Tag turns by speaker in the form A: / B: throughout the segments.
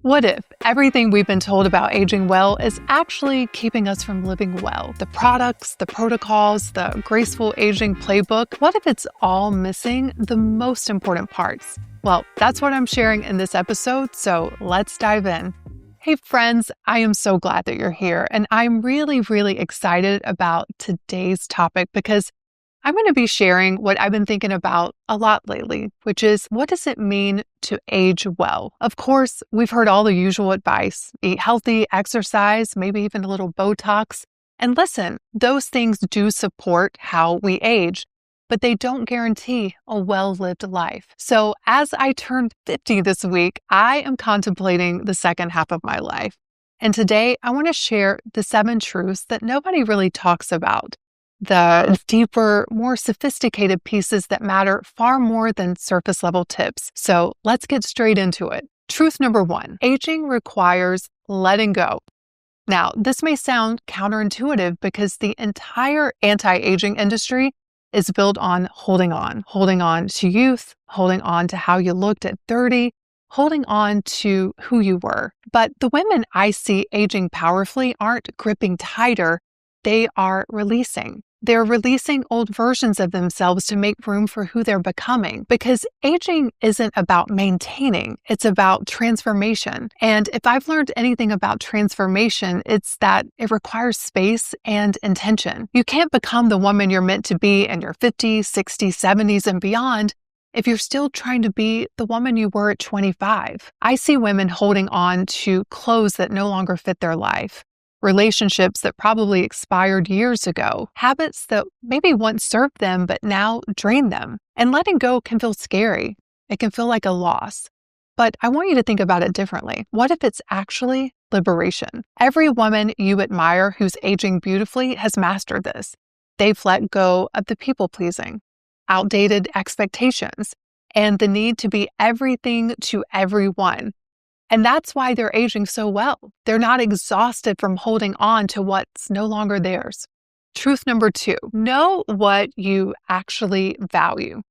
A: What if everything we've been told about aging well is actually keeping us from living well? The products, the protocols, the graceful aging playbook, what if it's all missing the most important parts? Well, that's what I'm sharing in this episode, so let's dive in. Hey friends, I am so glad that you're here, and I'm really excited about today's topic because I'm going to be sharing what I've been thinking about a lot lately, which is what does it mean to age well? Of course, we've heard all the usual advice, eat healthy, exercise, maybe even a little Botox. And listen, those things do support how we age, but they don't guarantee a well-lived life. So as I turned 50 this week, I am contemplating the second half of my life. And today I want to share the 7 truths that nobody really talks about. The deeper, more sophisticated pieces that matter far more than surface level tips. So let's get straight into it. Truth number 1, aging requires letting go. Now, this may sound counterintuitive because the entire anti-aging industry is built on holding on to youth, holding on to how you looked at 30, holding on to who you were. But the women I see aging powerfully aren't gripping tighter. They are releasing. They're releasing old versions of themselves to make room for who they're becoming because aging isn't about maintaining, it's about transformation. And if I've learned anything about transformation, it's that it requires space and intention. You can't become the woman you're meant to be in your 50s, 60s, 70s, and beyond if you're still trying to be the woman you were at 25. I see women holding on to clothes that no longer fit their life, relationships that probably expired years ago, habits that maybe once served them but now drain them. And letting go can feel scary. It can feel like a loss. But I want you to think about it differently. What if it's actually liberation? Every woman you admire who's aging beautifully has mastered this. They've let go of the people-pleasing, outdated expectations, and the need to be everything to everyone. And that's why they're aging so well. They're not exhausted from holding on to what's no longer theirs. Truth number 2, know what you actually value.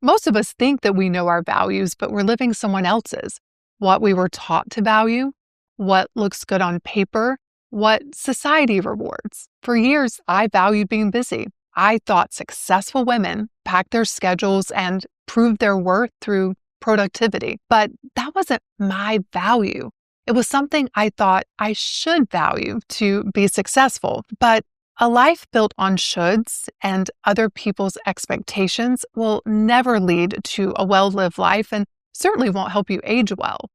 A: Most of us think that we know our values, but we're living someone else's. What we were taught to value, what looks good on paper, what society rewards. For years, I valued being busy. I thought successful women packed their schedules and proved their worth through productivity. But that wasn't my value. It was something I thought I should value to be successful. But a life built on shoulds and other people's expectations will never lead to a well-lived life and certainly won't help you age well.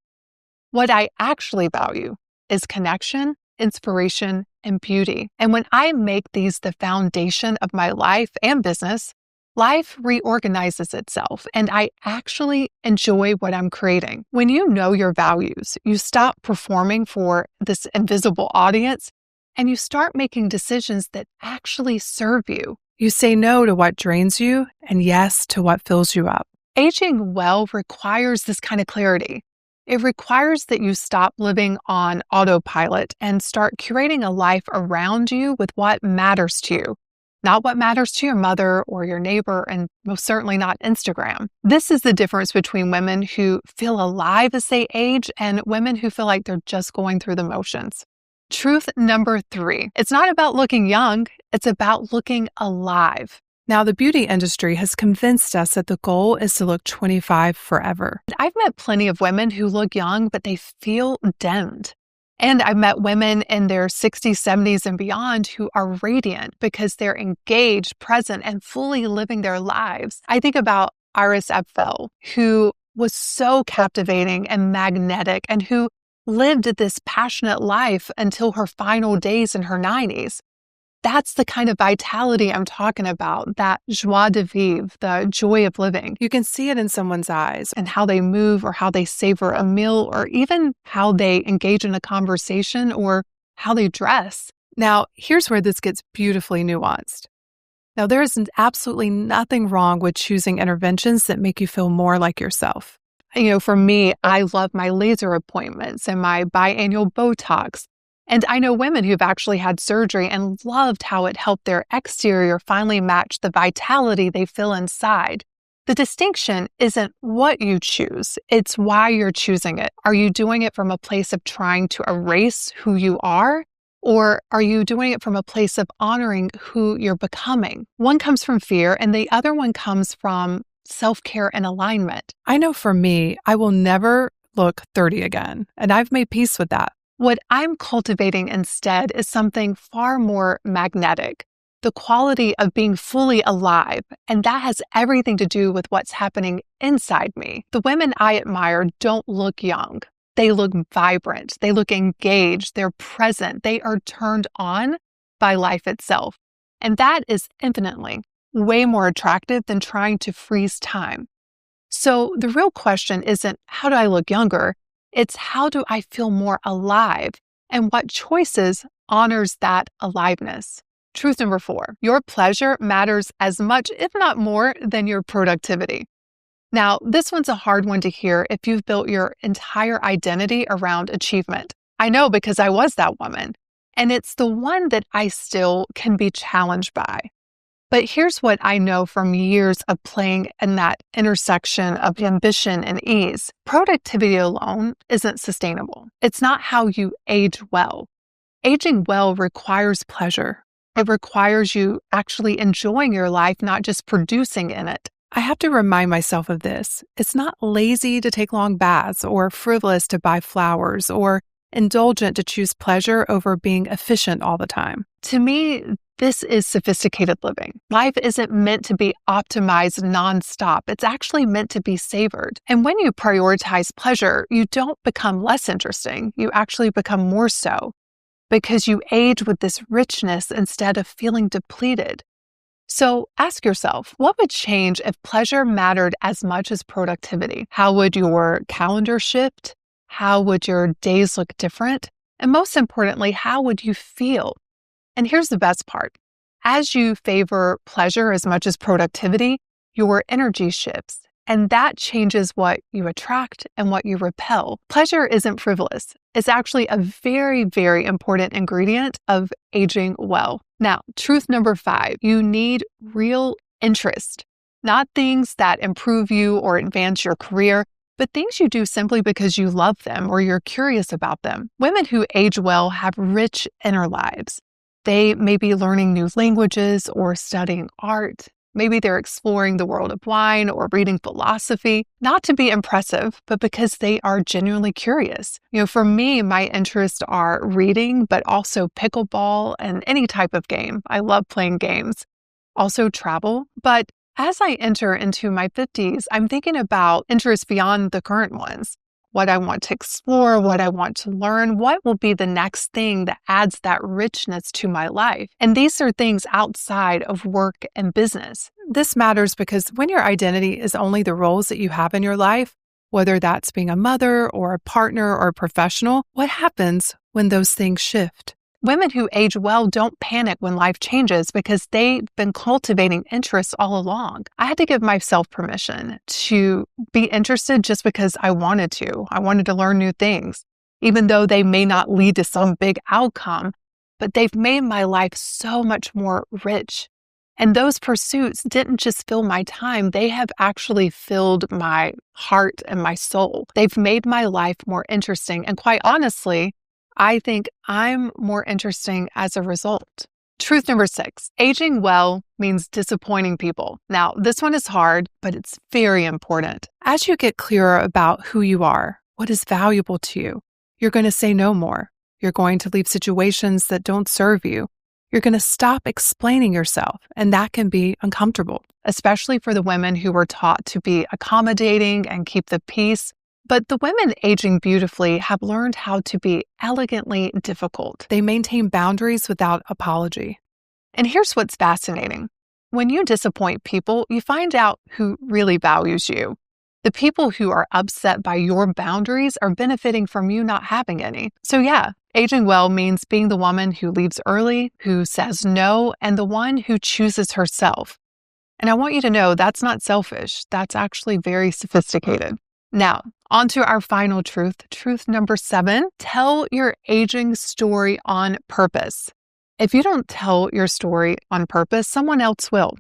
A: What I actually value is connection, inspiration, and beauty. And when I make these the foundation of my life and business, life reorganizes itself, and I actually enjoy what I'm creating. When you know your values, you stop performing for this invisible audience, and you start making decisions that actually serve you. You say no to what drains you, and yes to what fills you up. Aging well requires this kind of clarity. It requires that you stop living on autopilot and start curating a life around you with what matters to you. Not what matters to your mother or your neighbor, and most certainly not Instagram. This is the difference between women who feel alive as they age and women who feel like they're just going through the motions. Truth number 3, it's not about looking young, it's about looking alive. Now, the beauty industry has convinced us that the goal is to look 25 forever. I've met plenty of women who look young, but they feel dimmed. And I've met women in their 60s, 70s, and beyond who are radiant because they're engaged, present, and fully living their lives. I think about Iris Apfel, who was so captivating and magnetic and who lived this passionate life until her final days in her 90s. That's the kind of vitality I'm talking about, that joie de vivre, the joy of living. You can see it in someone's eyes and how they move or how they savor a meal or even how they engage in a conversation or how they dress. Now, here's where this gets beautifully nuanced. Now, there is absolutely nothing wrong with choosing interventions that make you feel more like yourself. For me, I love my laser appointments and my biannual Botox. And I know women who've actually had surgery and loved how it helped their exterior finally match the vitality they feel inside. The distinction isn't what you choose, it's why you're choosing it. Are you doing it from a place of trying to erase who you are? Or are you doing it from a place of honoring who you're becoming? One comes from fear, and the other one comes from self-care and alignment.
B: I know for me, I will never look 30 again, and I've made peace with that.
A: What I'm cultivating instead is something far more magnetic, the quality of being fully alive, and that has everything to do with what's happening inside me. The women I admire don't look young. They look vibrant. They look engaged. They're present. They are turned on by life itself. And that is infinitely way more attractive than trying to freeze time. So the real question isn't, how do I look younger? It's, how do I feel more alive? And what choices honors that aliveness? Truth number 4, your pleasure matters as much, if not more, than your productivity. Now, this one's a hard one to hear if you've built your entire identity around achievement. I know, because I was that woman, and it's the one that I still can be challenged by. But here's what I know from years of playing in that intersection of ambition and ease. Productivity alone isn't sustainable. It's not how you age well. Aging well requires pleasure. It requires you actually enjoying your life, not just producing in it.
B: I have to remind myself of this. It's not lazy to take long baths or frivolous to buy flowers or indulgent to choose pleasure over being efficient all the time.
A: To me, this is sophisticated living. Life isn't meant to be optimized nonstop. It's actually meant to be savored. And when you prioritize pleasure, you don't become less interesting. You actually become more so, because you age with this richness instead of feeling depleted. So ask yourself, what would change if pleasure mattered as much as productivity? How would your calendar shift? How would your days look different? And most importantly, how would you feel? And here's the best part. As you favor pleasure as much as productivity, your energy shifts, and that changes what you attract and what you repel. Pleasure isn't frivolous. It's actually a very, very important ingredient of aging well. Now, truth number 5, you need real interest, not things that improve you or advance your career, but things you do simply because you love them or you're curious about them. Women who age well have rich inner lives. They may be learning new languages or studying art. Maybe they're exploring the world of wine or reading philosophy, not to be impressive, but because they are genuinely curious. For me, my interests are reading, but also pickleball and any type of game. I love playing games. Also travel. But as I enter into my 50s, I'm thinking about interests beyond the current ones. What I want to explore, what I want to learn, what will be the next thing that adds that richness to my life. And these are things outside of work and business.
B: This matters because when your identity is only the roles that you have in your life, whether that's being a mother or a partner or a professional, what happens when those things shift?
A: Women who age well don't panic when life changes because they've been cultivating interests all along. I had to give myself permission to be interested just because I wanted to. I wanted to learn new things, even though they may not lead to some big outcome, but they've made my life so much more rich. And those pursuits didn't just fill my time, they have actually filled my heart and my soul. They've made my life more interesting. And quite honestly, I think I'm more interesting as a result. Truth number 6, aging well means disappointing people. Now, this one is hard, but it's very important.
B: As you get clearer about who you are, what is valuable to you, you're going to say no more. You're going to leave situations that don't serve you. You're going to stop explaining yourself, and that can be uncomfortable,
A: especially for the women who were taught to be accommodating and keep the peace. But the women aging beautifully have learned how to be elegantly difficult.
B: They maintain boundaries without apology.
A: And here's what's fascinating. When you disappoint people, you find out who really values you. The people who are upset by your boundaries are benefiting from you not having any. So yeah, aging well means being the woman who leaves early, who says no, and the one who chooses herself. And I want you to know that's not selfish. That's actually very sophisticated. Now, on to our final truth. Truth number 7, tell your aging story on purpose. If you don't tell your story on purpose, someone else will.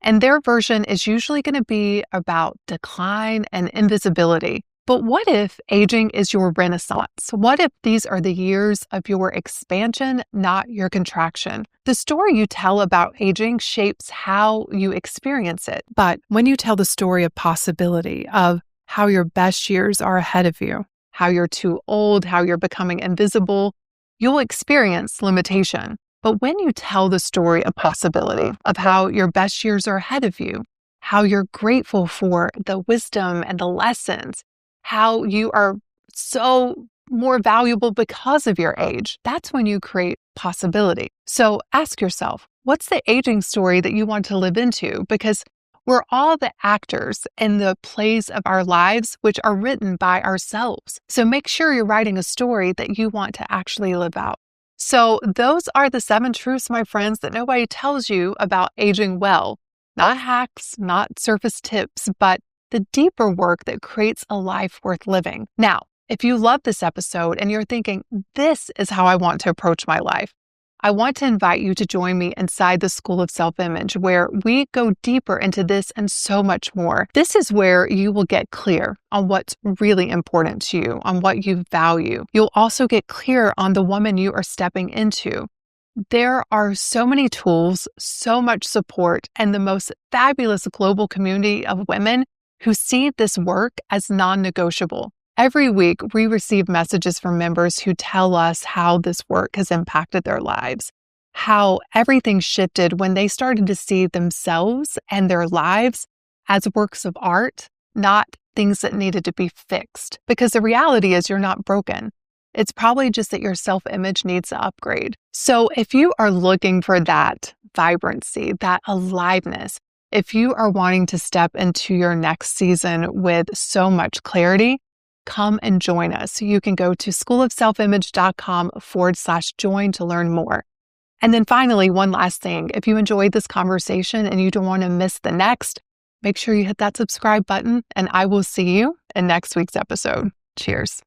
A: And their version is usually going to be about decline and invisibility. But what if aging is your renaissance? What if these are the years of your expansion, not your contraction? The story you tell about aging shapes how you experience it.
B: But when you tell the story of possibility, of how your best years are ahead of you,
A: how you're too old, how you're becoming invisible, you'll experience limitation. But when you tell the story of possibility, of how your best years are ahead of you, how you're grateful for the wisdom and the lessons, how you are so more valuable because of your age, that's when you create possibility. So ask yourself, what's the aging story that you want to live into? Because we're all the actors in the plays of our lives, which are written by ourselves. So make sure you're writing a story that you want to actually live out. So those are the 7 truths, my friends, that nobody tells you about aging well. Not hacks, not surface tips, but the deeper work that creates a life worth living. Now, if you love this episode and you're thinking, this is how I want to approach my life, I want to invite you to join me inside the School of Self-Image, where we go deeper into this and so much more. This is where you will get clear on what's really important to you, on what you value. You'll also get clear on the woman you are stepping into. There are so many tools, so much support, and the most fabulous global community of women who see this work as non-negotiable. Every week, we receive messages from members who tell us how this work has impacted their lives, how everything shifted when they started to see themselves and their lives as works of art, not things that needed to be fixed. Because the reality is you're not broken. It's probably just that your self-image needs to upgrade. So if you are looking for that vibrancy, that aliveness, if you are wanting to step into your next season with so much clarity, come and join us. You can go to schoolofselfimage.com/join to learn more. And then finally, one last thing. If you enjoyed this conversation and you don't want to miss the next, make sure you hit that subscribe button, and I will see you in next week's episode. Cheers.